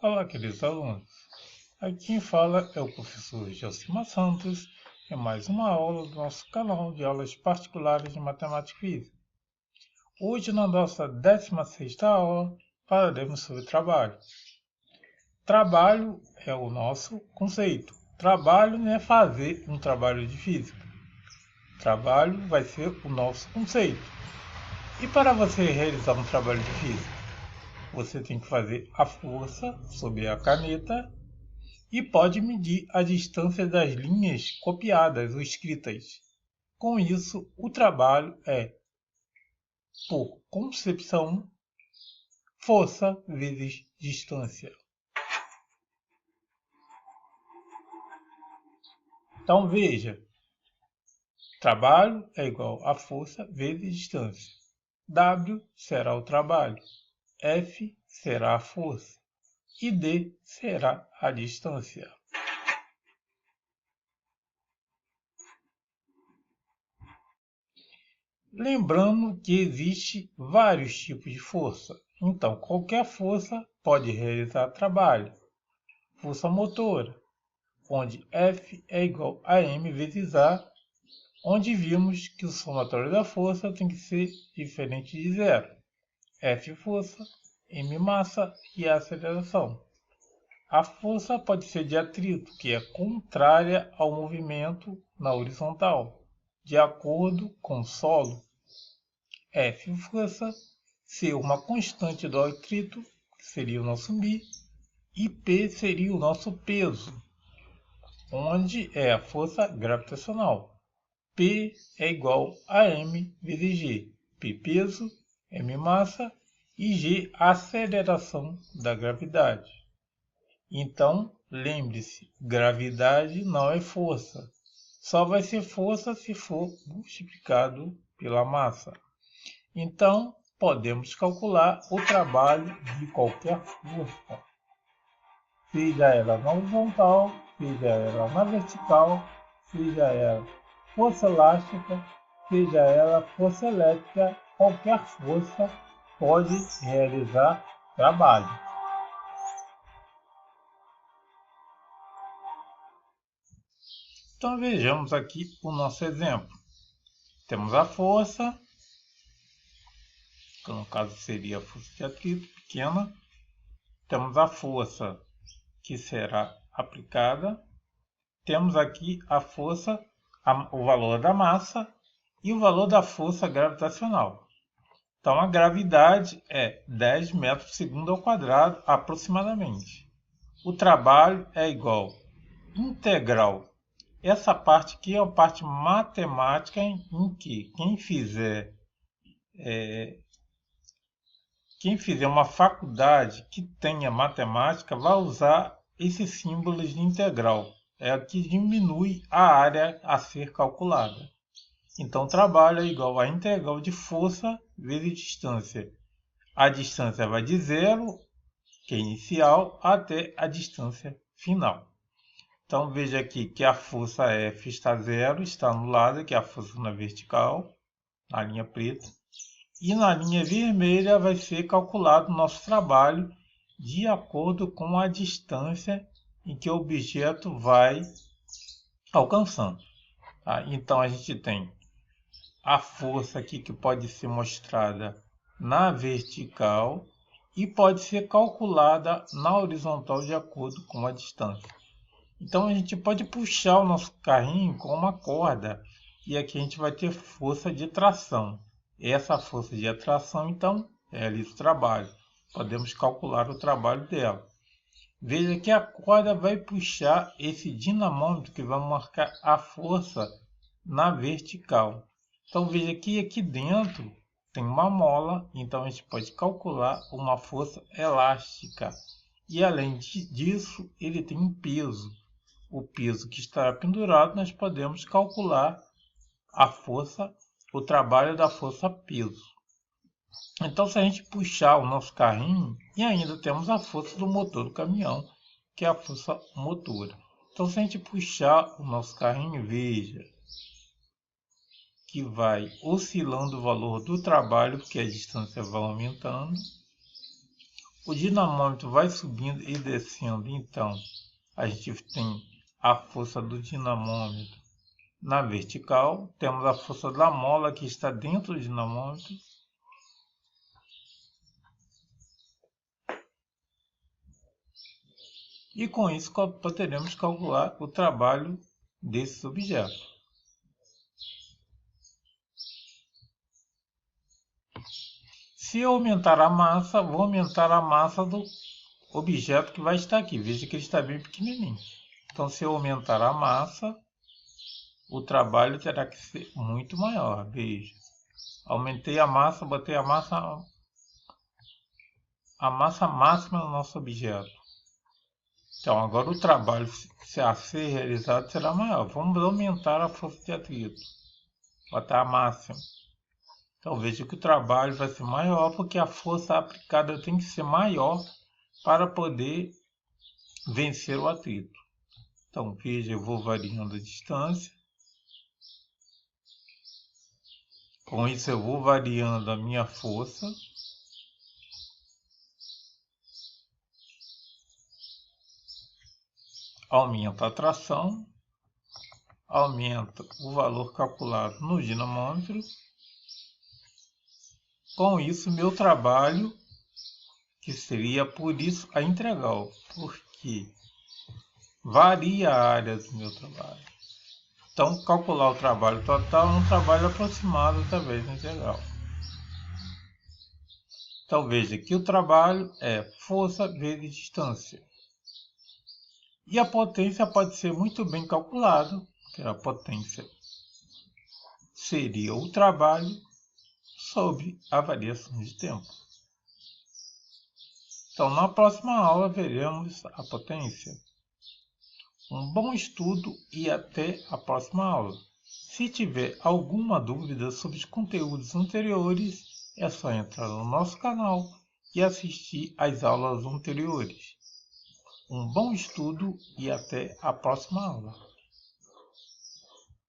Olá, queridos alunos. Aqui quem fala é o professor Gelcimar Santos em mais uma aula do nosso canal de aulas particulares de Matemática e Física. Hoje, na nossa 16ª aula, falaremos sobre trabalho. Trabalho é o nosso conceito. Trabalho não é fazer um trabalho de física. Trabalho vai ser o nosso conceito. E para você realizar um trabalho de física, você tem que fazer a força sobre a caneta e pode medir a distância das linhas copiadas ou escritas. Com isso, o trabalho é, por concepção, força vezes distância. Então veja, trabalho é igual a força vezes distância. W será o trabalho, F será a força e D será a distância. Lembrando que existe vários tipos de força. Então, qualquer força pode realizar trabalho. Força motora, onde F é igual a M vezes A, onde vimos que o somatório da força tem que ser diferente de zero. F força, M massa e A aceleração. A força pode ser de atrito, que é contrária ao movimento na horizontal, de acordo com o solo. F força ser uma constante do atrito, que seria o nosso μ, e P seria o nosso peso, onde é a força gravitacional. P é igual a M vezes G. P peso, M massa e G aceleração da gravidade. Então, lembre-se, gravidade não é força. Só vai ser força se for multiplicado pela massa. Então, podemos calcular o trabalho de qualquer força, seja ela na horizontal, seja ela na vertical, seja ela força elástica, seja ela força elétrica, qualquer força pode realizar trabalho. Então vejamos aqui o nosso exemplo. Temos a força, que no caso seria a força de atrito pequena. Temos a força que será aplicada. Temos aqui a força, o valor da massa e o valor da força gravitacional. Então a gravidade é 10 metros por segundo ao quadrado aproximadamente. O trabalho é igual integral. Essa parte aqui é a parte matemática em que quem fizer uma faculdade que tenha matemática vai usar esses símbolos de integral. É a que diminui a área a ser calculada. Então, trabalho é igual a integral de força vezes distância. A distância vai de zero, que é inicial, até a distância final. Então, veja aqui que a força F está zero, está anulada, que é a força na vertical, na linha preta. E na linha vermelha vai ser calculado o nosso trabalho de acordo com a distância em que o objeto vai alcançando. Tá? Então, a gente tem a força aqui que pode ser mostrada na vertical e pode ser calculada na horizontal de acordo com a distância. Então a gente pode puxar o nosso carrinho com uma corda e aqui a gente vai ter força de tração. Essa força de atração então realiza o trabalho. Podemos calcular o trabalho dela. Veja que a corda vai puxar esse dinamômetro que vai marcar a força na vertical. Então veja que aqui dentro tem uma mola, então a gente pode calcular uma força elástica. E além disso, ele tem um peso. O peso que estará pendurado, nós podemos calcular a força, o trabalho da força peso. Então, se a gente puxar o nosso carrinho, e ainda temos a força do motor do caminhão, que é a força motora. Então, se a gente puxar o nosso carrinho, veja que vai oscilando o valor do trabalho, porque a distância vai aumentando. O dinamômetro vai subindo e descendo, então a gente tem a força do dinamômetro na vertical, temos a força da mola que está dentro do dinamômetro. E com isso poderemos calcular o trabalho desses objetos. Se eu aumentar a massa, vou aumentar a massa do objeto que vai estar aqui. Veja que ele está bem pequenininho. Então, se eu aumentar a massa, o trabalho terá que ser muito maior. Veja. Aumentei a massa, botei a massa máxima no nosso objeto. Então, agora o trabalho a ser realizado será maior. Vamos aumentar a força de atrito. Botar a máxima. Então veja que o trabalho vai ser maior porque a força aplicada tem que ser maior para poder vencer o atrito. Então veja, eu vou variando a distância. Com isso eu vou variando a minha força. Aumenta a tração. Aumenta o valor calculado no dinamômetro. Com isso, meu trabalho, que seria por isso a integral, porque varia a área do meu trabalho. Então, calcular o trabalho total é um trabalho aproximado através da integral. Então, veja que o trabalho é força vezes distância. E a potência pode ser muito bem calculada, que a potência seria o trabalho sobre a variação de tempo. Então, na próxima aula, veremos a potência. Um bom estudo e até a próxima aula. Se tiver alguma dúvida sobre os conteúdos anteriores, é só entrar no nosso canal e assistir às aulas anteriores. Um bom estudo e até a próxima aula.